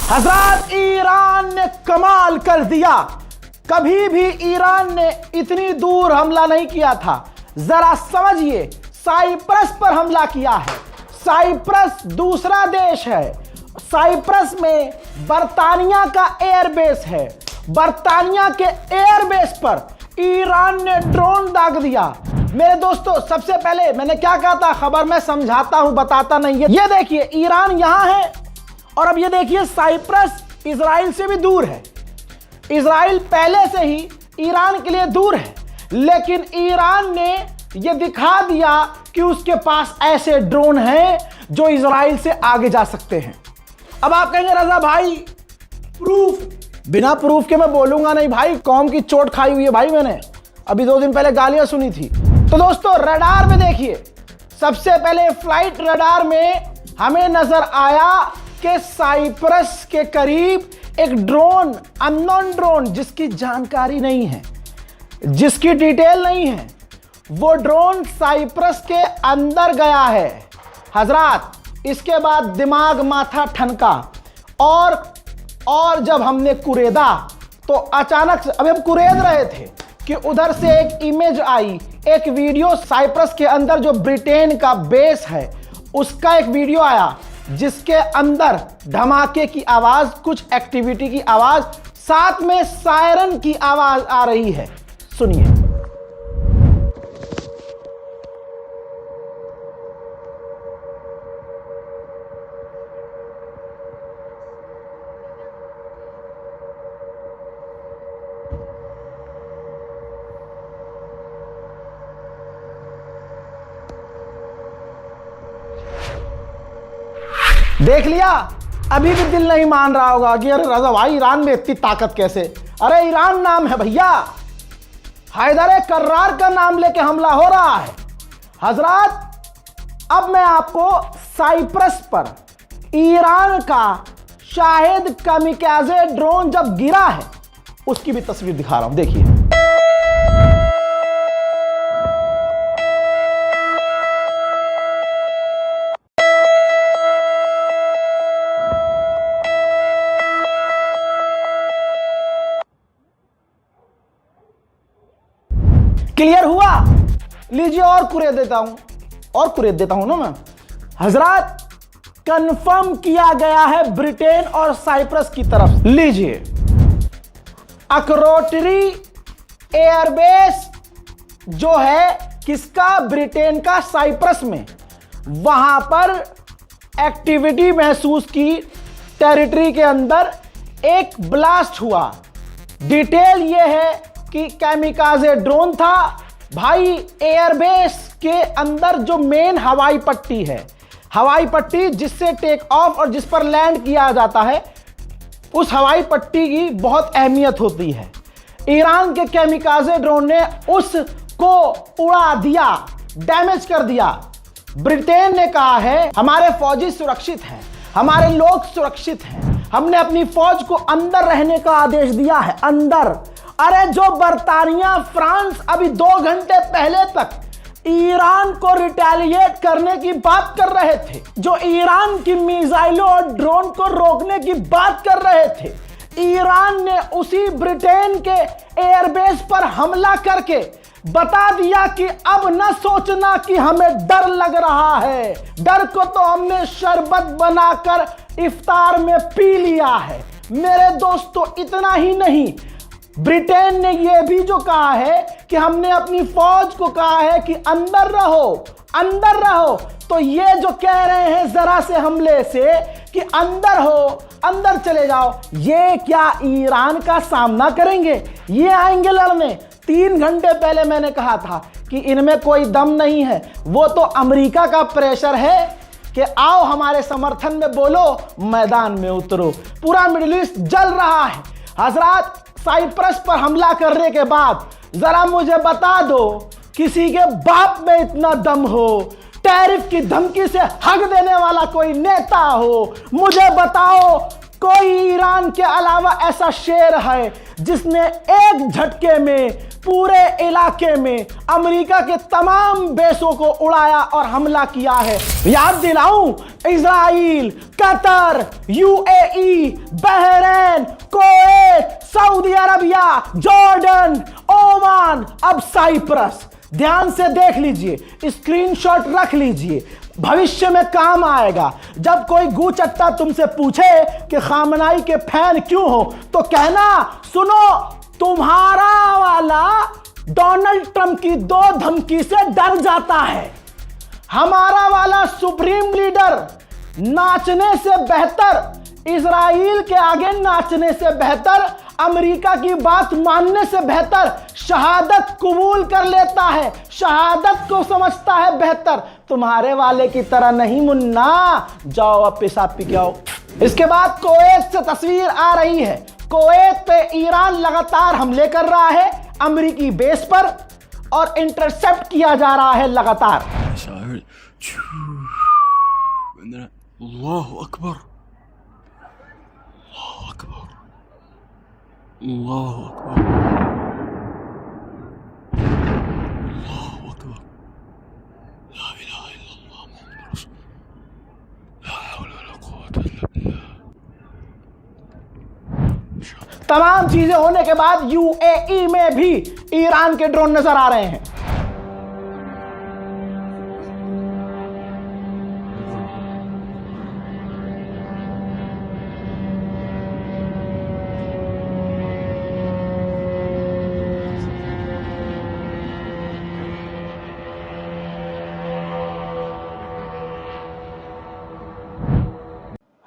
हजरत, Iran ने कमाल कर दिया। कभी भी ईरान ने इतनी दूर हमला नहीं किया था। जरा समझिए, साइप्रस पर हमला किया है। साइप्रस दूसरा देश है। साइप्रस में बर्तानिया का एयरबेस है। बर्तानिया के एयरबेस पर ईरान ने ड्रोन दाग दिया। मेरे दोस्तों, सबसे पहले मैंने क्या कहा था, खबर में समझाता हूं, बताता नहीं है। ये देखिए, ईरान यहां है और अब ये देखिए, साइप्रस इजराइल से भी दूर है। इजराइल पहले से ही ईरान के लिए दूर है, लेकिन ईरान ने यह दिखा दिया कि उसके पास ऐसे ड्रोन हैं जो इजराइल से आगे जा सकते हैं। अब आप कहेंगे रजा भाई प्रूफ, बिना प्रूफ के मैं बोलूंगा नहीं भाई, कौम की चोट खाई हुई है भाई। मैंने अभी 2 दिन पहले गालियां सुनी थी। तो दोस्तों, रडार में देखिए, सबसे पहले फ्लाइट रडार में हमें नजर आया कि साइप्रस के करीब एक ड्रोन, अननोन ड्रोन, जिसकी जानकारी नहीं है, जिसकी डिटेल नहीं है, वो ड्रोन साइप्रस के अंदर गया है। हजरात, इसके बाद दिमाग माथा ठनका और जब हमने कुरेदा तो अचानक से, अभी हम कुरेद रहे थे कि उधर से एक इमेज आई, एक वीडियो। साइप्रस के अंदर जो ब्रिटेन का बेस है उसका एक वीडियो आया, जिसके अंदर धमाके की आवाज, कुछ एक्टिविटी की आवाज, साथ में सायरन की आवाज आ रही है। सुनिए। देख लिया? अभी भी दिल नहीं मान रहा होगा कि अरे रजा भाई, ईरान में इतनी ताकत कैसे? अरे ईरान नाम है भैया, हैदर कर्रार का नाम लेके हमला हो रहा है। हजरात, अब मैं आपको साइप्रस पर ईरान का शाहिद कामिकाज़े ड्रोन जब गिरा है उसकी भी तस्वीर दिखा रहा हूं, देखिए। क्लियर हुआ? लीजिए, और कुरेद देता हूं ना मैं। हजरात, कंफर्म किया गया है ब्रिटेन और साइप्रस की तरफ। लीजिए, अकरोटरी एयरबेस जो है किसका, ब्रिटेन का, साइप्रस में, वहां पर एक्टिविटी महसूस की। टेरिटरी के अंदर एक ब्लास्ट हुआ। डिटेल यह है कि कामिकाज़े ड्रोन था भाई। एयरबेस के अंदर जो मेन हवाई पट्टी है, हवाई पट्टी जिससे टेक ऑफ और जिस पर लैंड किया जाता है, उस हवाई पट्टी की बहुत अहमियत होती है। ईरान के कामिकाज़े ड्रोन ने उसको उड़ा दिया, डैमेज कर दिया। ब्रिटेन ने कहा है हमारे फौजी सुरक्षित हैं, हमारे लोग सुरक्षित हैं, हमने अपनी फौज को अंदर रहने का आदेश दिया है, अंदर। अरे जो बर्तानिया, फ्रांस अभी 2 घंटे पहले तक ईरान को रिटेलिएट करने की बात कर रहे थे, जो ईरान की मिसाइलों और ड्रोन को रोकने की बात कर रहे थे, ईरान ने उसी ब्रिटेन के एयरबेस पर हमला करके बता दिया कि अब न सोचना कि हमें डर लग रहा है, डर को तो हमने शरबत बनाकर इफ्तार में पी लिया है। मेरे दोस्तों, इतना ही नहीं, ब्रिटेन ने यह भी जो कहा है कि हमने अपनी फौज को कहा है कि अंदर रहो, अंदर रहो। तो ये जो कह रहे हैं जरा से हमले से कि अंदर हो, अंदर चले जाओ, ये क्या ईरान का सामना करेंगे? ये आएंगे लड़ने। 3 घंटे पहले मैंने कहा था कि इनमें कोई दम नहीं है। वो तो अमेरिका का प्रेशर है कि आओ हमारे समर्थन में बोलो, मैदान में उतरो। पूरा मिडिल ईस्ट जल रहा है। हजरात, साइप्रस पर हमला करने के बाद जरा मुझे बता दो, किसी के बाप में इतना दम हो, टैरिफ की धमकी से हक देने वाला कोई नेता हो, मुझे बताओ कोई ईरान के अलावा ऐसा शेर है जिसने एक झटके में पूरे इलाके में अमेरिका के तमाम बेसों को उड़ाया और हमला किया है? याद दिलाऊं, Israel, Qatar, UAE, Bahrain, Kuwait, Saudi Arabia, Jordan, Oman, अब साइप्रस। ध्यान से देख लीजिए, स्क्रीनशॉट रख लीजिए, भविष्य में काम आएगा। जब कोई गूचट्टा तुमसे पूछे कि खामनाई के फैन क्यों हो, तो कहना, सुनो, तुम्हारा वाला डोनाल्ड ट्रंप की 2 धमकी से डर जाता है, हमारा वाला सुप्रीम लीडर नाचने से बेहतर, इजराइल के आगे नाचने से बेहतर, अमेरिका की बात मानने से बेहतर शहादत कबूल कर लेता है, शहादत को समझता है बेहतर। तुम्हारे वाले की तरह नहीं मुन्ना, जाओ अब पेशाब पी के आओ। इसके बाद कुवैत से तस्वीर आ रही है। कुवैत पे ईरान लगातार हमले कर रहा है अमेरिकी बेस पर और इंटरसेप्ट किया जा रहा है लगातार। अल्लाहु अकबर, अल्लाहु अकबर, अल्लाहु अकबर, अल्लाहु अकबर, ला इलाहा इल्लल्लाह मुहम्मद रसूलुल्लाह, ला हौला वला कुव्वता इल्ला बिल्लाह। तमाम चीजें होने के बाद यूएई में भी ईरान के ड्रोन नजर आ रहे हैं।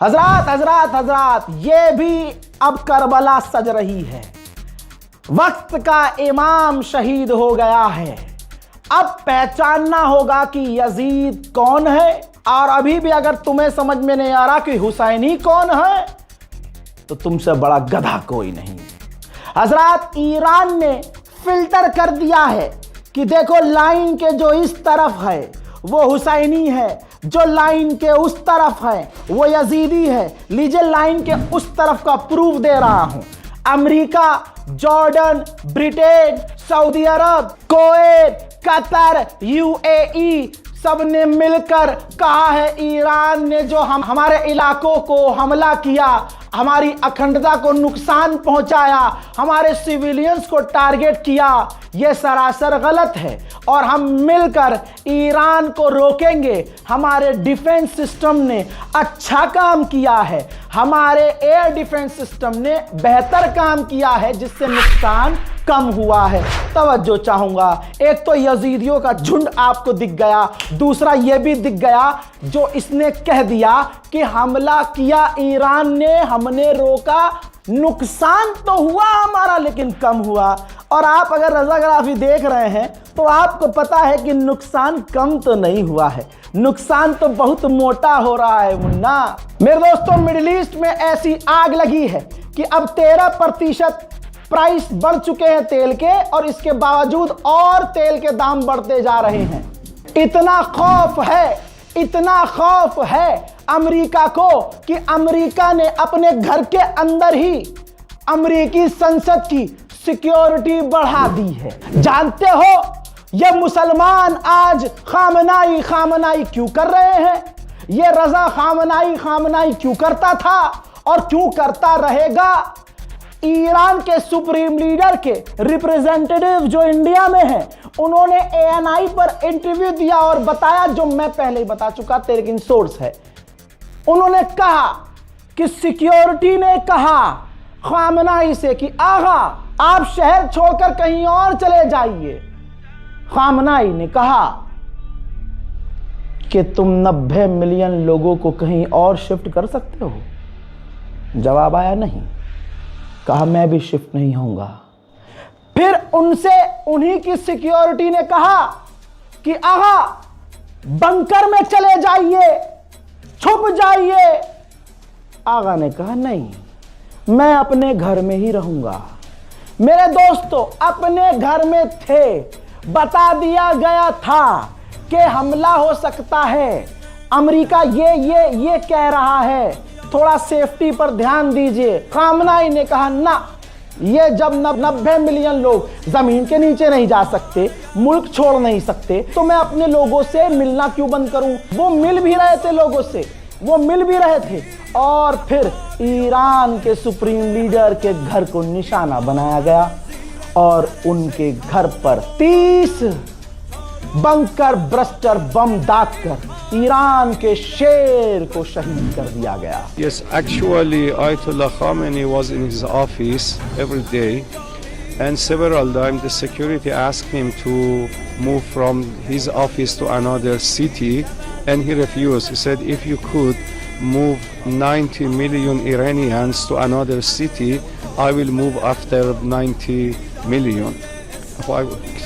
हजरात हजरात हजरात, ये भी अब करबला सज रही है। वक्त का इमाम शहीद हो गया है। अब पहचानना होगा कि यजीद कौन है, और अभी भी अगर तुम्हें समझ में नहीं आ रहा कि हुसैनी कौन है, तो तुमसे बड़ा गधा कोई नहीं। हजरात, ईरान ने फिल्टर कर दिया है कि देखो, लाइन के जो इस तरफ है वो हुसैनी है, जो लाइन के उस तरफ है वो यजीदी है। लीजिए, लाइन के उस तरफ का प्रूफ दे रहा हूं। अमेरिका, जॉर्डन, ब्रिटेन, सऊदी अरब, कुवैत, कतर, यूएई, सब ने मिलकर कहा है ईरान ने जो हमारे इलाकों को हमला किया, हमारी अखंडता को नुकसान पहुंचाया, हमारे सिविलियंस को टारगेट किया, यह सरासर गलत है और हम मिलकर ईरान को रोकेंगे। हमारे डिफेंस सिस्टम ने अच्छा काम किया है, हमारे एयर डिफेंस सिस्टम ने बेहतर काम किया है, जिससे नुकसान कम हुआ है। तवज्जो चाहूंगा, एक तो यजीदियों का झुंड आपको दिख गया, दूसरा यह भी दिख गया जो इसने कह दिया कि हमला किया ईरान ने, हमने रोका, नुकसान तो हुआ हमारा लेकिन कम हुआ। और आप अगर रज़ाग्राफी देख रहे हैं तो आपको पता है कि नुकसान कम तो नहीं हुआ है, नुकसान तो बहुत मोटा हो रहा है मुन्ना। मेरे दोस्तों, मिडिल ईस्ट में ऐसी आग लगी है कि अब 13% प्राइस बढ़ चुके हैं तेल के, और इसके बावजूद और तेल के दाम बढ़ते जा रहे हैं। इतना खौफ है, इतना खौफ है अमेरिका को कि अमेरिका ने अपने घर के अंदर ही अमेरिकी संसद की सिक्योरिटी बढ़ा दी है। जानते हो ये मुसलमान आज खामनाई खामनाई क्यों कर रहे हैं? ये रजा खामनाई खामनाई क्यों करता था और क्यों करता रहेगा? ईरान के सुप्रीम लीडर के रिप्रेजेंटेटिव जो इंडिया में हैं, उन्होंने एएनआई पर इंटरव्यू दिया और बताया, जो मैं पहले ही बता चुका, लेकिन सोर्स है। उन्होंने कहा कि सिक्योरिटी ने कहा खामनाई से कि आगा आप शहर छोड़कर कहीं और चले जाइए। खामनाई ने कहा कि तुम 90 मिलियन लोगों को कहीं और शिफ्ट कर सकते हो? जवाब आया नहीं। कहा मैं भी शिफ्ट नहीं होऊंगा। फिर उनसे उन्हीं की सिक्योरिटी ने कहा कि आगा बंकर में चले जाइए, छुप जाइए। आगा ने कहा नहीं, मैं अपने घर में ही रहूंगा। मेरे दोस्तों, अपने घर में थे, बता दिया गया था कि हमला हो सकता है। अमेरिका ये कह रहा है थोड़ा सेफ्टी पर ध्यान दीजिए। खामनाई ने कहा ना, ये जब 90 मिलियन लोग जमीन के नीचे नहीं जा सकते, मुल्क छोड़ नहीं सकते, तो मैं अपने लोगों से मिलना क्यों बंद करूं। वो मिल भी रहे थे लोगों से, वो मिल भी रहे थे। और फिर ईरान के सुप्रीम लीडर के घर को निशाना बनाया गया और उनके घर पर 30 बंकर ब्रस्टर बम दागकर ईरान के शेर को शहीद कर दिया गया। Yes, actually, Ayatollah Khamenei was in his office every day, and several times the security asked him to move from his office to another city, and he refused. He said, if you could move 90 million Iranians to another city, I will move after 90 million.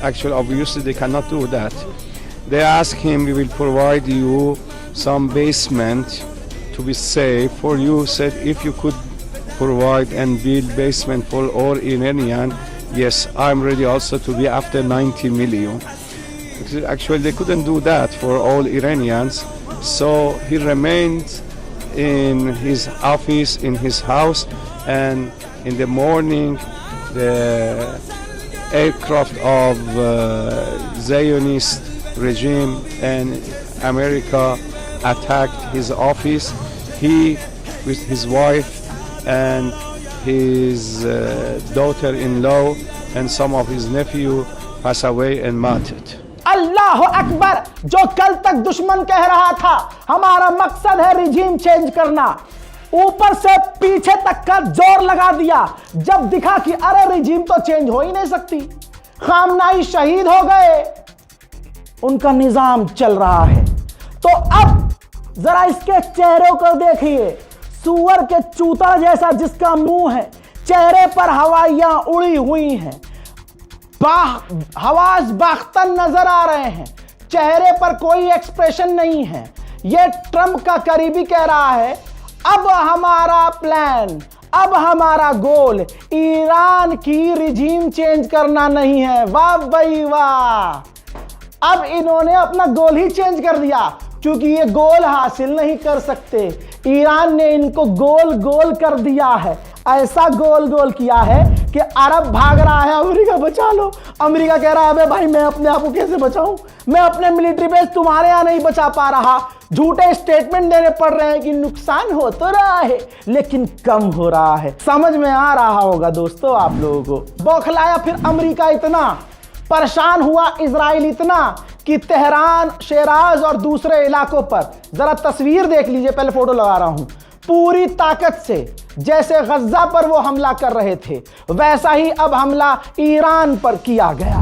Actually, obviously, they cannot do that. They asked him, we will provide you some basement to be safe for you. Said, if you could provide and build basement for all Iranian, yes, I'm ready also to be after 90 million. Actually, they couldn't do that for all Iranians. So he remained in his office, in his house, and in the morning, the aircraft of Zionist regime and America attacked his office. He, with his wife and his daughter-in-law and some of his nephew, passed away and martyred. अल्लाह अकबर। जो कल तक दुश्मन कह रहा था हमारा मकसद है रिजीम चेंज करना, ऊपर से पीछे तक का जोर लगा दिया जब दिखा कि अरे रिजीम तो चेंज हो ही नहीं सकती। खामनाई शहीद हो गए, उनका निजाम चल रहा है। तो अब जरा इसके चेहरों को देखिए, सूअर के चूता जैसा जिसका मुंह है, चेहरे पर हवाइयां उड़ी हुई हैं, हवास बाख्तन नजर आ रहे हैं, चेहरे पर कोई एक्सप्रेशन नहीं है। यह ट्रंप का करीबी कह रहा है अब हमारा प्लान, अब हमारा गोल ईरान की रिजीम चेंज करना नहीं है। वाह भाई वाह, अब इन्होंने अपना गोल ही चेंज कर दिया क्योंकि ये गोल हासिल नहीं कर सकते। ईरान ने इनको गोल गोल कर दिया है, ऐसा गोल गोल किया है कि अरब भाग रहा है अमेरिका बचा लो। अमेरिका कह रहा है अबे भाई मैं अपने आप को कैसे बचाऊं, मैं अपने मिलिट्री बेस तुम्हारे यहां नहीं बचा पा रहा। झूठे स्टेटमेंट देने पड़ रहे हैं कि नुकसान हो तो रहा है लेकिन कम हो रहा है। समझ में आ रहा होगा दोस्तों आप लोगों को। बौखलाया फिर अमेरिका इतना, परेशान हुआ इजराइल इतना कि तेहरान, शेराज और दूसरे इलाकों पर जरा तस्वीर देख लीजिए, पहले फोटो लगा रहा हूं, पूरी ताकत से जैसे गज्जा पर वो हमला कर रहे थे वैसा ही अब हमला ईरान पर किया गया।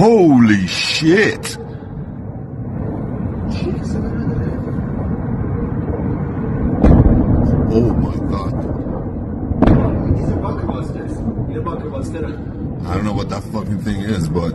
Holy shit! Oh my god. These are bunker busters. Yine bunker buster. I don't know what that fucking thing is, but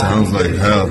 sounds like hell.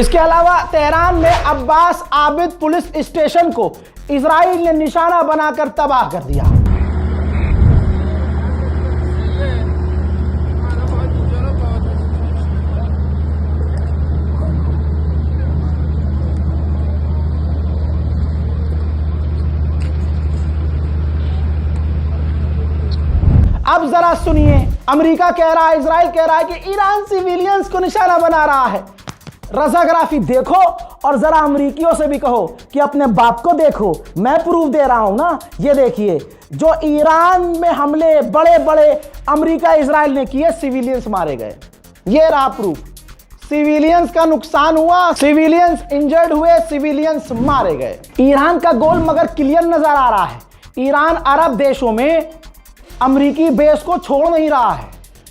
इसके अलावा तेहरान में अब्बास आबिद पुलिस स्टेशन को इजराइल ने निशाना बनाकर तबाह कर दिया। अब जरा सुनिए, अमेरिका कह रहा है, इजराइल कह रहा है कि ईरान सिविलियंस को निशाना बना रहा है। रजाग्राफी देखो और जरा अमरीकियों से भी कहो कि अपने बाप को देखो, मैं प्रूफ दे रहा हूं ना। ये देखिए, जो ईरान में हमले बड़े बड़े अमेरिका इजराइल ने किए, सिविलियंस मारे गए। ये रहा प्रूफ, सिविलियंस का नुकसान हुआ, सिविलियंस इंजर्ड हुए, सिविलियंस मारे गए। ईरान का गोल मगर क्लियर नजर आ रहा है। ईरान अरब देशों में अमरीकी बेस को छोड़ नहीं रहा है।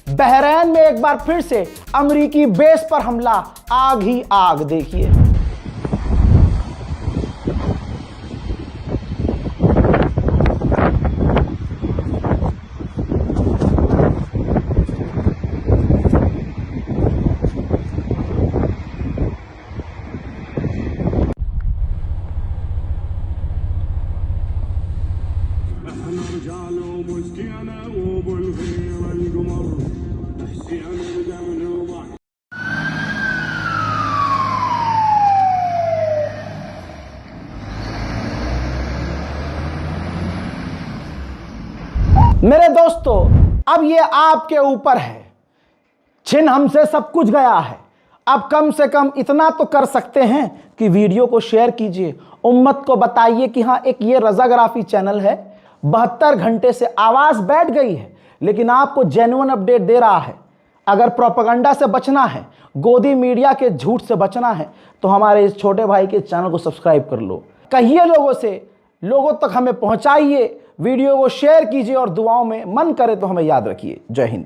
बहरैन में एक बार फिर से अमरीकी बेस पर हमला, आग ही आग। देखिए, मेरे दोस्तों, अब ये आपके ऊपर है। छिन हमसे सब कुछ गया है, अब कम से कम इतना तो कर सकते हैं कि वीडियो को शेयर कीजिए, उम्मत को बताइए कि हाँ, एक ये रजाग्राफी चैनल है, 72 घंटे से आवाज़ बैठ गई है लेकिन आपको जेन्युइन अपडेट दे रहा है। अगर प्रोपेगेंडा से बचना है, गोदी मीडिया के झूठ से बचना है, तो हमारे इस छोटे भाई के चैनल को सब्सक्राइब कर लो। कहिए लोगों से, लोगों तक हमें पहुंचाइए, वीडियो को शेयर कीजिए और दुआओं में मन करे तो हमें याद रखिए। जय हिंद।